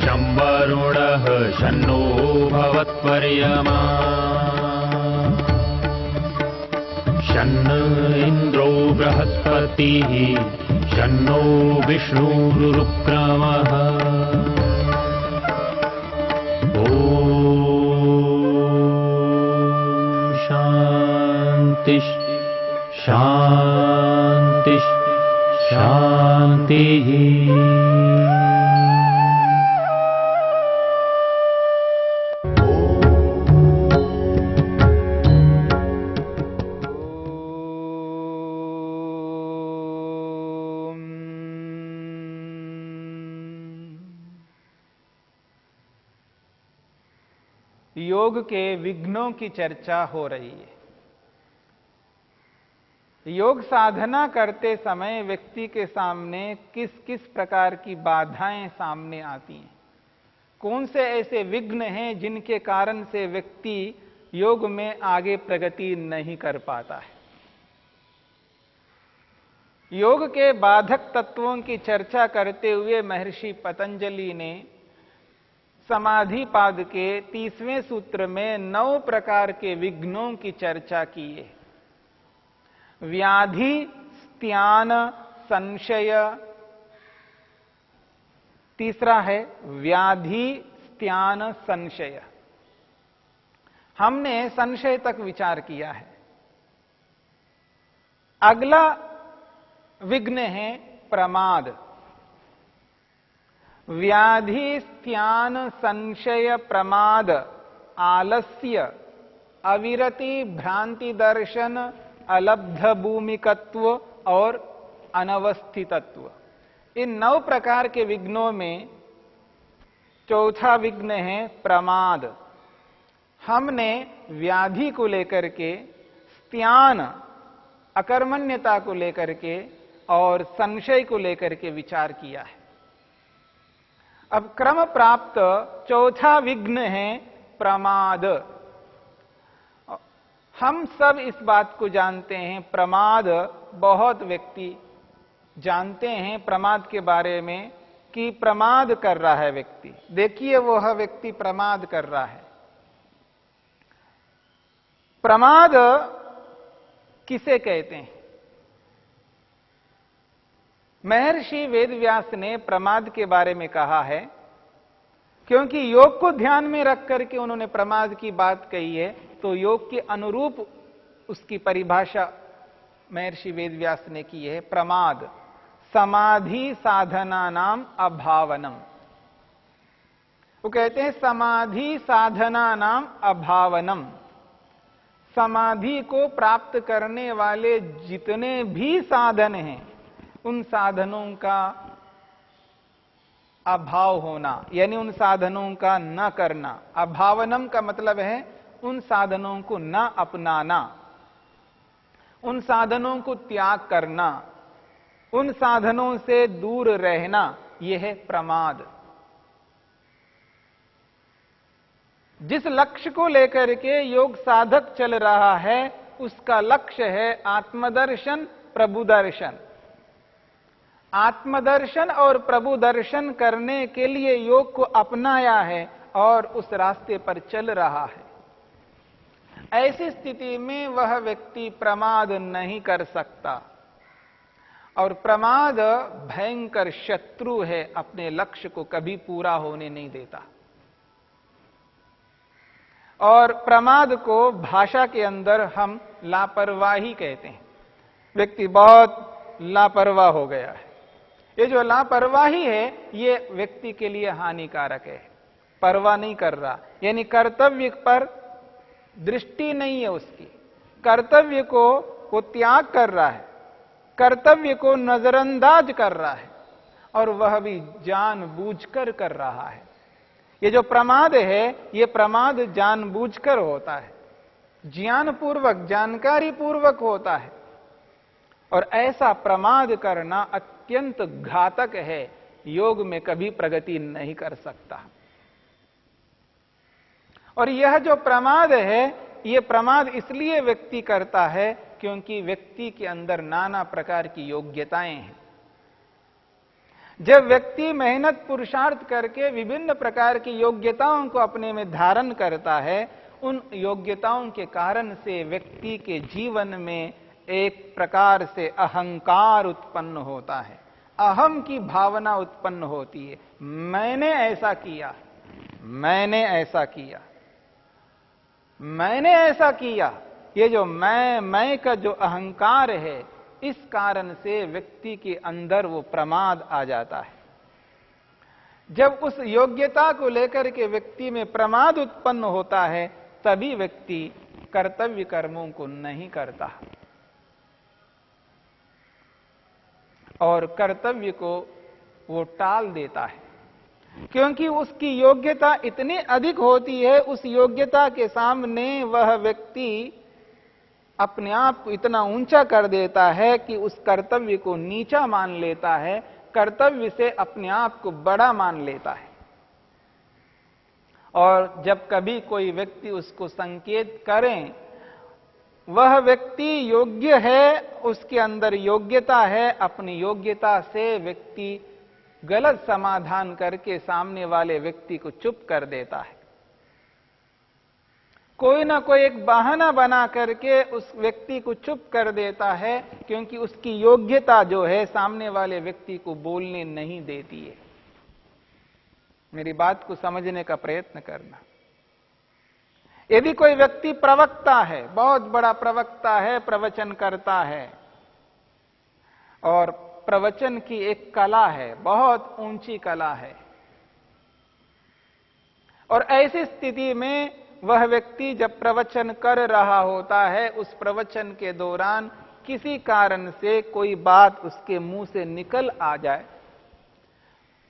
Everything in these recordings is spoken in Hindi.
शं वरुणः शन्नो भवत्वर्यमा शन्न इन्द्रो बृहस्पतिः शन्नो विष्णुरुक्रमः ॐ शान्ति शान्ति शान्तिः। योग के विघ्नों की चर्चा हो रही है। योग साधना करते समय व्यक्ति के सामने किस किस प्रकार की बाधाएं सामने आती हैं, कौन से ऐसे विघ्न हैं जिनके कारण से व्यक्ति योग में आगे प्रगति नहीं कर पाता है। योग के बाधक तत्वों की चर्चा करते हुए महर्षि पतंजलि ने समाधि पाद के 30वें सूत्र में 9 प्रकार के विघ्नों की चर्चा की है। व्याधि, स्त्यान, संशय, तीसरा है व्याधि, स्त्यान, संशय। हमने संशय तक विचार किया है। अगला विघ्न है प्रमाद। व्याधि, स्त्यान, संशय, प्रमाद, आलस्य, अविरति, भ्रांति दर्शन, अलब्ध भूमिकत्व और अनवस्थितत्व। इन 9 प्रकार के विघ्नों में चौथा विघ्न है प्रमाद। हमने व्याधि को लेकर के, स्त्यान अकर्मण्यता को लेकर के और संशय को लेकर के विचार किया है। अब क्रम प्राप्त चौथा विघ्न है प्रमाद। हम सब इस बात को जानते हैं, प्रमाद बहुत व्यक्ति जानते हैं प्रमाद के बारे में कि प्रमाद कर रहा है व्यक्ति। देखिए वह व्यक्ति प्रमाद कर रहा है। प्रमाद किसे कहते हैं? महर्षि वेदव्यास ने प्रमाद के बारे में कहा है, क्योंकि योग को ध्यान में रख करके उन्होंने प्रमाद की बात कही है, तो योग के अनुरूप उसकी परिभाषा महर्षि वेदव्यास ने की है। प्रमाद समाधि साधना नाम अभावनम। वो कहते हैं समाधि साधना नाम अभावनम। समाधि को प्राप्त करने वाले जितने भी साधन हैं उन साधनों का अभाव होना, यानी उन साधनों का न करना। अभावनम का मतलब है उन साधनों को न अपनाना, उन साधनों को त्याग करना, उन साधनों से दूर रहना, यह है प्रमाद। जिस लक्ष्य को लेकर के योग साधक चल रहा है उसका लक्ष्य है आत्मदर्शन, प्रभु दर्शन। आत्मदर्शन और प्रभु दर्शन करने के लिए योग को अपनाया है और उस रास्ते पर चल रहा है। ऐसी स्थिति में वह व्यक्ति प्रमाद नहीं कर सकता, और प्रमाद भयंकर शत्रु है, अपने लक्ष्य को कभी पूरा होने नहीं देता। और प्रमाद को भाषा के अंदर हम लापरवाही कहते हैं। व्यक्ति बहुत लापरवाह हो गया है। ये जो लापरवाही है ये व्यक्ति के लिए हानिकारक है। परवाह नहीं कर रहा, यानी कर्तव्य पर दृष्टि नहीं है उसकी। कर्तव्य को वो त्याग कर रहा है, कर्तव्य को नजरअंदाज कर रहा है, और वह भी जानबूझकर कर रहा है। ये जो प्रमाद है ये प्रमाद जानबूझकर होता है, ज्ञानपूर्वक, जानकारी पूर्वक होता है, और ऐसा प्रमाद करना अत्यंत घातक है। योग में कभी प्रगति नहीं कर सकता। और यह जो प्रमाद है ये प्रमाद इसलिए व्यक्ति करता है क्योंकि व्यक्ति के अंदर नाना प्रकार की योग्यताएं हैं। जब व्यक्ति मेहनत पुरुषार्थ करके विभिन्न प्रकार की योग्यताओं को अपने में धारण करता है, उन योग्यताओं के कारण से व्यक्ति के जीवन में एक प्रकार से अहंकार उत्पन्न होता है, अहम की भावना उत्पन्न होती है। मैंने ऐसा किया, मैंने ऐसा किया, मैंने ऐसा किया। ये जो मैं का जो अहंकार है, इस कारण से व्यक्ति के अंदर वो प्रमाद आ जाता है। जब उस योग्यता को लेकर के व्यक्ति में प्रमाद उत्पन्न होता है, तभी व्यक्ति कर्तव्य कर्मों को नहीं करता और कर्तव्य को वो टाल देता है, क्योंकि उसकी योग्यता इतनी अधिक होती है। उस योग्यता के सामने वह व्यक्ति अपने आप को इतना ऊंचा कर देता है कि उस कर्तव्य को नीचा मान लेता है, कर्तव्य से अपने आप को बड़ा मान लेता है। और जब कभी कोई व्यक्ति उसको संकेत करें, वह व्यक्ति योग्य है, उसके अंदर योग्यता है, अपनी योग्यता से व्यक्ति गलत समाधान करके सामने वाले व्यक्ति को चुप कर देता है। कोई ना कोई एक बहाना बना करके उस व्यक्ति को चुप कर देता है, क्योंकि उसकी योग्यता जो है सामने वाले व्यक्ति को बोलने नहीं देती है। मेरी बात को समझने का प्रयत्न करना। यदि कोई व्यक्ति प्रवक्ता है, बहुत बड़ा प्रवक्ता है, प्रवचन करता है और प्रवचन की एक कला है, बहुत ऊंची कला है, और ऐसी स्थिति में वह व्यक्ति जब प्रवचन कर रहा होता है, उस प्रवचन के दौरान किसी कारण से कोई बात उसके मुंह से निकल आ जाए,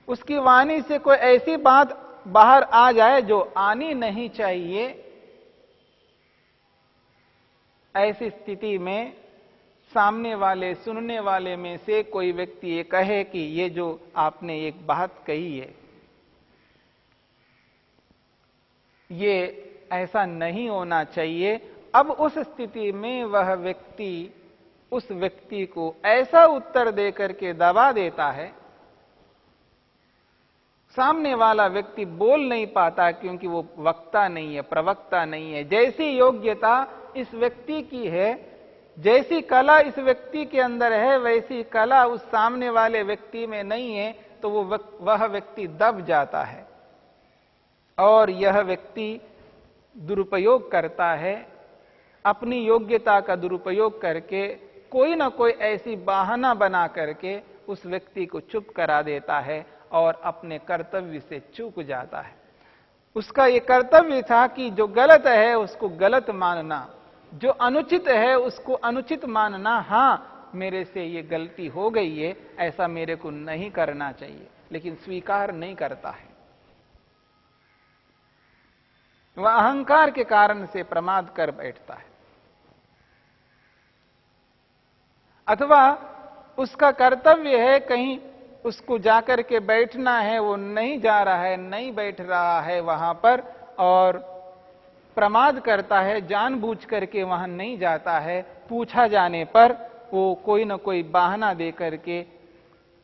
उसकी वाणी से कोई ऐसी बात बाहर आ जाए जो आनी नहीं चाहिए, ऐसी स्थिति में सामने वाले सुनने वाले में से कोई व्यक्ति ये कहे कि ये जो आपने एक बात कही है, ये ऐसा नहीं होना चाहिए। अब उस स्थिति में वह व्यक्ति उस व्यक्ति को ऐसा उत्तर देकर के दबा देता है, सामने वाला व्यक्ति बोल नहीं पाता, क्योंकि वो वक्ता नहीं है, प्रवक्ता नहीं है। जैसी योग्यता इस व्यक्ति की है, जैसी कला इस व्यक्ति के अंदर है, वैसी कला उस सामने वाले व्यक्ति में नहीं है, तो वह व्यक्ति दब जाता है और यह व्यक्ति दुरुपयोग करता है। अपनी योग्यता का दुरुपयोग करके कोई ना कोई ऐसी बहाना बना करके उस व्यक्ति को चुप करा देता है और अपने कर्तव्य से चूक जाता है। उसका ये कर्तव्य था कि जो गलत है उसको गलत मानना, जो अनुचित है उसको अनुचित मानना। हाँ, मेरे से ये गलती हो गई है, ऐसा मेरे को नहीं करना चाहिए, लेकिन स्वीकार नहीं करता है। वह अहंकार के कारण से प्रमाद कर बैठता है, अथवा उसका कर्तव्य है कहीं उसको जाकर के बैठना है, वो नहीं जा रहा है, नहीं बैठ रहा है वहां पर, और प्रमाद करता है, जानबूझ करके वहां नहीं जाता है। पूछा जाने पर वो कोई ना कोई बहाना दे करके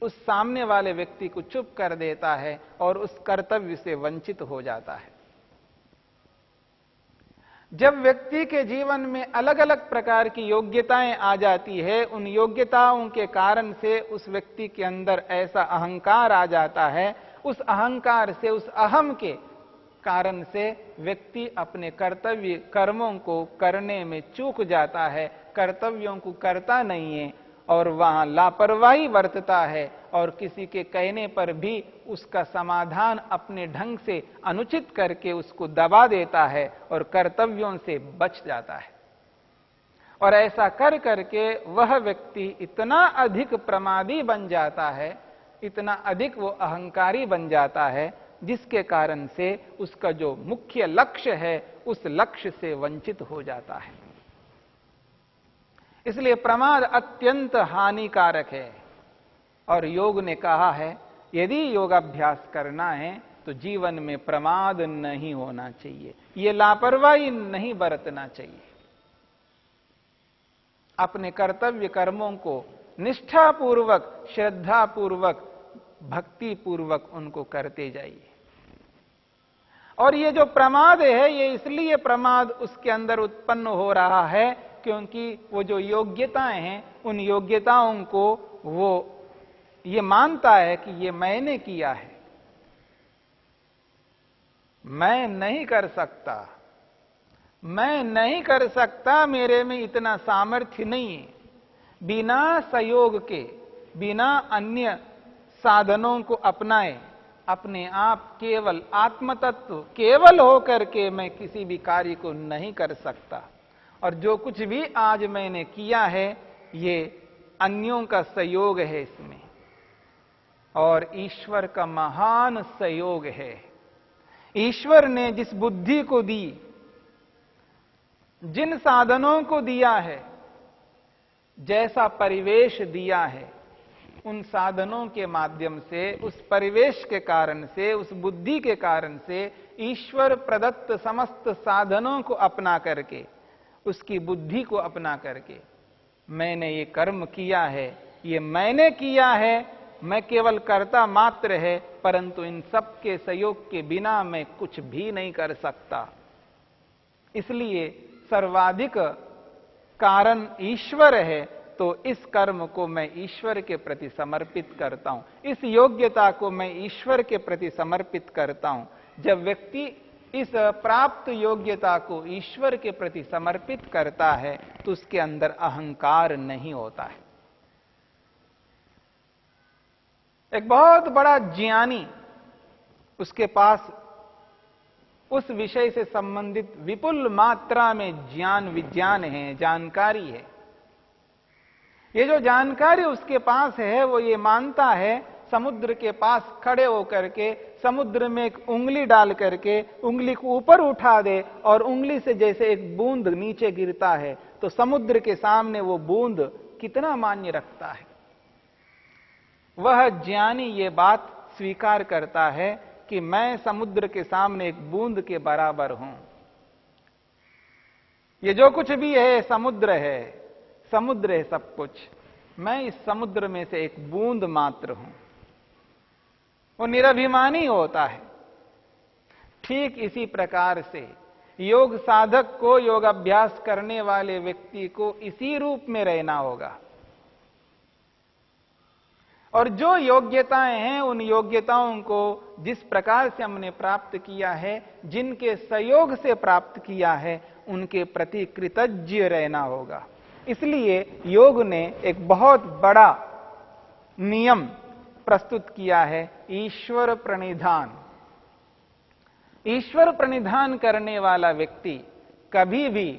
उस सामने वाले व्यक्ति को चुप कर देता है और उस कर्तव्य से वंचित हो जाता है। जब व्यक्ति के जीवन में अलग अलग प्रकार की योग्यताएं आ जाती है, उन योग्यताओं के कारण से उस व्यक्ति के अंदर ऐसा अहंकार आ जाता है, उस अहंकार से, उस अहम के कारण से व्यक्ति अपने कर्तव्य कर्मों को करने में चूक जाता है, कर्तव्यों को करता नहीं है और वहां लापरवाही बरतता है और किसी के कहने पर भी उसका समाधान अपने ढंग से अनुचित करके उसको दबा देता है और कर्तव्यों से बच जाता है। और ऐसा कर करके वह व्यक्ति इतना अधिक प्रमादी बन जाता है, इतना अधिक वो अहंकारी बन जाता है, जिसके कारण से उसका जो मुख्य लक्ष्य है उस लक्ष्य से वंचित हो जाता है। इसलिए प्रमाद अत्यंत हानिकारक है और योग ने कहा है यदि योगाभ्यास करना है तो जीवन में प्रमाद नहीं होना चाहिए, ये लापरवाही नहीं बरतना चाहिए। अपने कर्तव्य कर्मों को निष्ठापूर्वक, श्रद्धापूर्वक भक्ति पूर्वक उनको करते जाइए। और ये जो प्रमाद है, ये इसलिए प्रमाद उसके अंदर उत्पन्न हो रहा है क्योंकि वो जो योग्यताएं हैं, उन योग्यताओं को वो ये मानता है कि ये मैंने किया है, मैं नहीं कर सकता, मैं नहीं कर सकता, मेरे में इतना सामर्थ्य नहीं है। बिना सहयोग के, बिना अन्य साधनों को अपनाए, अपने आप केवल आत्मतत्व केवल होकर के मैं किसी भी कार्य को नहीं कर सकता। और जो कुछ भी आज मैंने किया है, ये अन्यों का सहयोग है इसमें, और ईश्वर का महान सहयोग है। ईश्वर ने जिस बुद्धि को दी, जिन साधनों को दिया है, जैसा परिवेश दिया है, उन साधनों के माध्यम से, उस परिवेश के कारण से, उस बुद्धि के कारण से, ईश्वर प्रदत्त समस्त साधनों को अपना करके, उसकी बुद्धि को अपना करके मैंने ये कर्म किया है, ये मैंने किया है, मैं केवल कर्ता मात्र है, परंतु इन सब के सहयोग के बिना मैं कुछ भी नहीं कर सकता। इसलिए सर्वाधिक कारण ईश्वर है, तो इस कर्म को मैं ईश्वर के प्रति समर्पित करता हूं, इस योग्यता को मैं ईश्वर के प्रति समर्पित करता हूं। जब व्यक्ति इस प्राप्त योग्यता को ईश्वर के प्रति समर्पित करता है तो उसके अंदर अहंकार नहीं होता है। एक बहुत बड़ा ज्ञानी, उसके पास उस विषय से संबंधित विपुल मात्रा में ज्ञान विज्ञान है, जानकारी है। ये जो जानकारी उसके पास है, वो ये मानता है समुद्र के पास खड़े होकर के, समुद्र में एक उंगली डाल करके उंगली को ऊपर उठा दे और उंगली से जैसे एक बूंद नीचे गिरता है, तो समुद्र के सामने वो बूंद कितना मान्य रखता है। वह ज्ञानी ये बात स्वीकार करता है कि मैं समुद्र के सामने एक बूंद के बराबर हूं। ये जो कुछ भी है समुद्र है, समुद्र है सब कुछ, मैं इस समुद्र में से एक बूंद मात्र हूं। वो निरभिमानी होता है। ठीक इसी प्रकार से योग साधक को, योग अभ्यास करने वाले व्यक्ति को इसी रूप में रहना होगा। और जो योग्यताएं हैं, उन योग्यताओं को जिस प्रकार से हमने प्राप्त किया है, जिनके सहयोग से प्राप्त किया है, उनके प्रति कृतज्ञ रहना होगा। इसलिए योग ने एक बहुत बड़ा नियम प्रस्तुत किया है, ईश्वर प्रणिधान। ईश्वर प्रणिधान करने वाला व्यक्ति कभी भी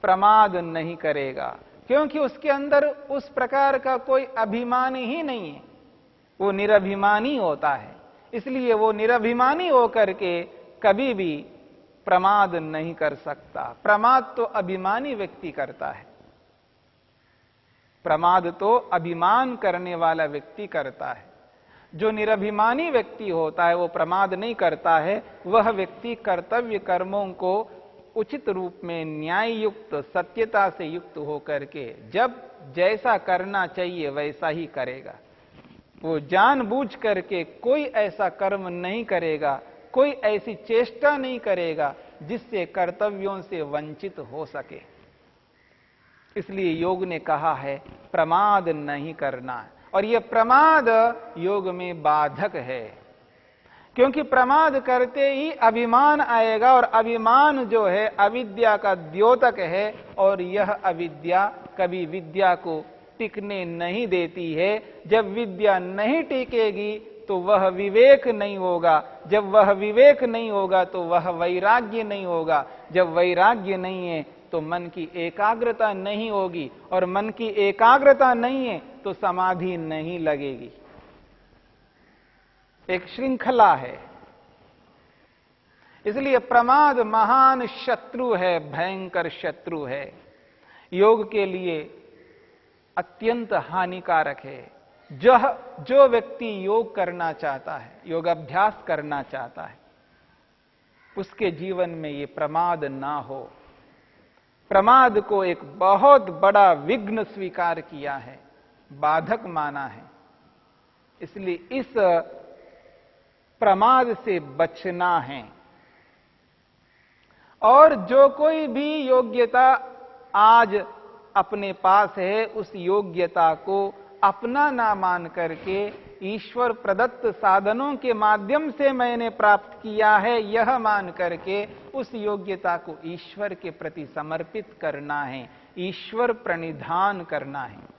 प्रमाद नहीं करेगा, क्योंकि उसके अंदर उस प्रकार का कोई अभिमान ही नहीं है। वो निरभिमानी होता है। इसलिए वो निरभिमानी होकर के कभी भी प्रमाद नहीं कर सकता। प्रमाद तो अभिमानी व्यक्ति करता है, प्रमाद तो अभिमान करने वाला व्यक्ति करता है। जो निरभिमानी व्यक्ति होता है वो प्रमाद नहीं करता है। वह व्यक्ति कर्तव्य कर्मों को उचित रूप में न्याय युक्त, सत्यता से युक्त होकर के जब जैसा करना चाहिए वैसा ही करेगा। वो जानबूझ करके कोई ऐसा कर्म नहीं करेगा, कोई ऐसी चेष्टा नहीं करेगा जिससे कर्तव्यों से वंचित हो सके। इसलिए योग ने कहा है प्रमाद नहीं करना, और यह प्रमाद योग में बाधक है, क्योंकि प्रमाद करते ही अभिमान आएगा, और अभिमान जो है अविद्या का द्योतक है, और यह अविद्या कभी विद्या को टिकने नहीं देती है। जब विद्या नहीं टिकेगी तो वह विवेक नहीं होगा, जब वह विवेक नहीं होगा तो वह वैराग्य नहीं होगा, जब वैराग्य नहीं है तो मन की एकाग्रता नहीं होगी, और मन की एकाग्रता नहीं है तो समाधि नहीं लगेगी। एक श्रृंखला है। इसलिए प्रमाद महान शत्रु है, भयंकर शत्रु है, योग के लिए अत्यंत हानिकारक है। जो व्यक्ति योग करना चाहता है, योगाभ्यास करना चाहता है, उसके जीवन में ये प्रमाद ना हो। प्रमाद को एक बहुत बड़ा विघ्न स्वीकार किया है, बाधक माना है। इसलिए इस प्रमाद से बचना है। और जो कोई भी योग्यता आज अपने पास है, उस योग्यता को अपना ना मान करके ईश्वर प्रदत्त साधनों के माध्यम से मैंने प्राप्त किया है, यह मान करके उस योग्यता को ईश्वर के प्रति समर्पित करना है, ईश्वर प्रणिधान करना है।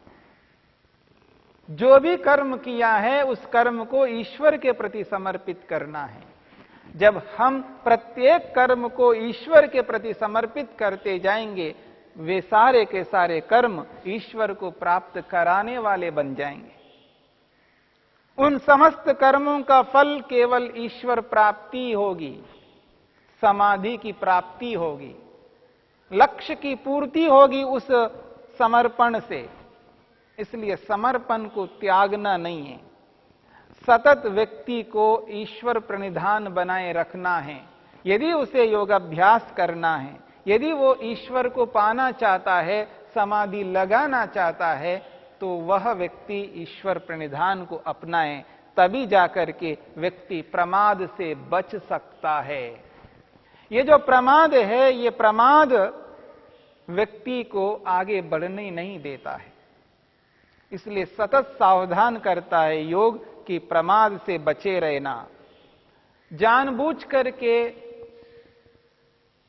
जो भी कर्म किया है उस कर्म को ईश्वर के प्रति समर्पित करना है। जब हम प्रत्येक कर्म को ईश्वर के प्रति समर्पित करते जाएंगे, वे सारे के सारे कर्म ईश्वर को प्राप्त कराने वाले बन जाएंगे। उन समस्त कर्मों का फल केवल ईश्वर प्राप्ति होगी, समाधि की प्राप्ति होगी, लक्ष्य की पूर्ति होगी उस समर्पण से। इसलिए समर्पण को त्यागना नहीं है, सतत व्यक्ति को ईश्वर प्रणिधान बनाए रखना है। यदि उसे योगाभ्यास करना है, यदि वो ईश्वर को पाना चाहता है, समाधि लगाना चाहता है, तो वह व्यक्ति ईश्वर प्रणिधान को अपनाए, तभी जाकर के व्यक्ति प्रमाद से बच सकता है। ये जो प्रमाद है, ये प्रमाद व्यक्ति को आगे बढ़ने नहीं देता है। इसलिए सतत सावधान करता है योग कि प्रमाद से बचे रहना, जानबूझ करके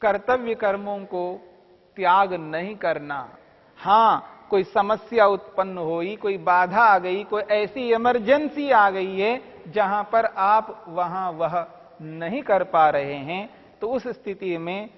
कर्तव्य कर्मों को त्याग नहीं करना। हां, कोई समस्या उत्पन्न हुई, कोई बाधा आ गई, कोई ऐसी इमरजेंसी आ गई है जहां पर आप वहां वह नहीं कर पा रहे हैं, तो उस स्थिति में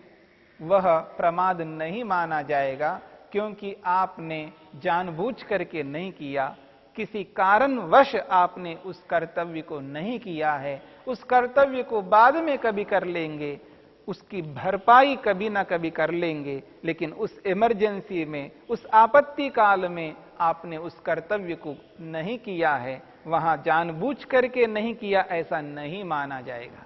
वह प्रमाद नहीं माना जाएगा, क्योंकि आपने जानबूझ करके नहीं किया, किसी कारणवश आपने उस कर्तव्य को नहीं किया है। उस कर्तव्य को बाद में कभी कर लेंगे, उसकी भरपाई कभी ना कभी कर लेंगे, लेकिन उस इमरजेंसी में, उस आपत्ति काल में आपने उस कर्तव्य को नहीं किया है, वहां जानबूझ करके नहीं किया, ऐसा नहीं माना जाएगा।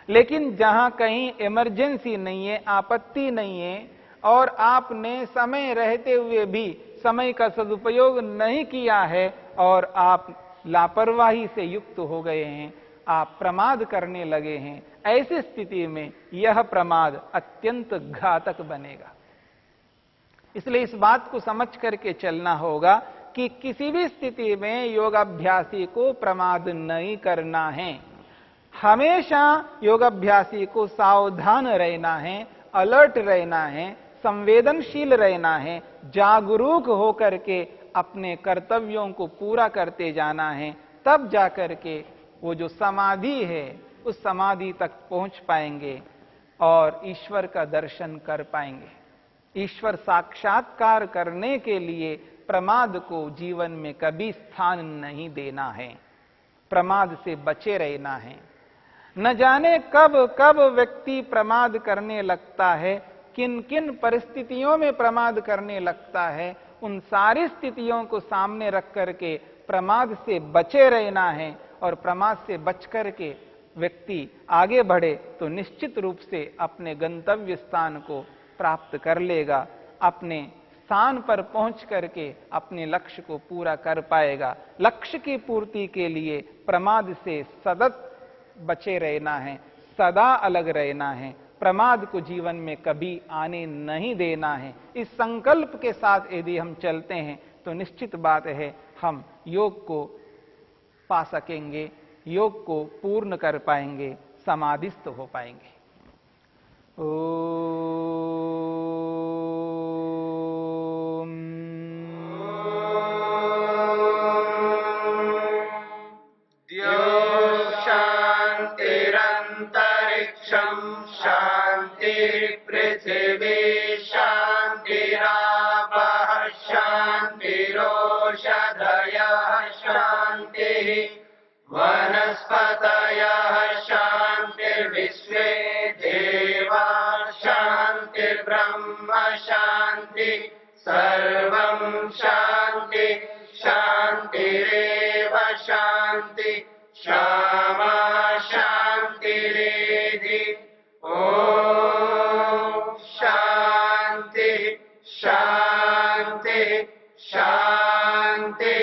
लेकिन जहां कहीं इमरजेंसी नहीं है, आपत्ति नहीं है, और आपने समय रहते हुए भी समय का सदुपयोग नहीं किया है और आप लापरवाही से युक्त हो गए हैं, आप प्रमाद करने लगे हैं, ऐसी स्थिति में यह प्रमाद अत्यंत घातक बनेगा। इसलिए इस बात को समझ करके चलना होगा कि किसी भी स्थिति में योगाभ्यासी को प्रमाद नहीं करना है। हमेशा योगाभ्यासी को सावधान रहना है, अलर्ट रहना है, संवेदनशील रहना है, जागरूक होकर के अपने कर्तव्यों को पूरा करते जाना है। तब जाकर के वो जो समाधि है, उस समाधि तक पहुंच पाएंगे और ईश्वर का दर्शन कर पाएंगे। ईश्वर साक्षात्कार करने के लिए प्रमाद को जीवन में कभी स्थान नहीं देना है, प्रमाद से बचे रहना है। न जाने कब कब व्यक्ति प्रमाद करने लगता है, किन किन परिस्थितियों में प्रमाद करने लगता है, उन सारी स्थितियों को सामने रख करके प्रमाद से बचे रहना है। और प्रमाद से बच करके व्यक्ति आगे बढ़े तो निश्चित रूप से अपने गंतव्य स्थान को प्राप्त कर लेगा, अपने स्थान पर पहुंच करके अपने लक्ष्य को पूरा कर पाएगा। लक्ष्य की पूर्ति के लिए प्रमाद से सतत बचे रहना है, सदा अलग रहना है, प्रमाद को जीवन में कभी आने नहीं देना है। इस संकल्प के साथ यदि हम चलते हैं तो निश्चित बात है हम योग को पा सकेंगे, योग को पूर्ण कर पाएंगे, समाधिस्थ हो पाएंगे। शांतिरंतरिक्षं शांति पृथिवी शांतिरापः शांतिरोषधयः शांतिः वनस्पतयः शांतिर्विश्वे देवा शांतिर्ब्रह्म शांति सर्वं शांति शांतिरेव शांति क्षमा शांतिरेधि। ओम शांति शांति शांति।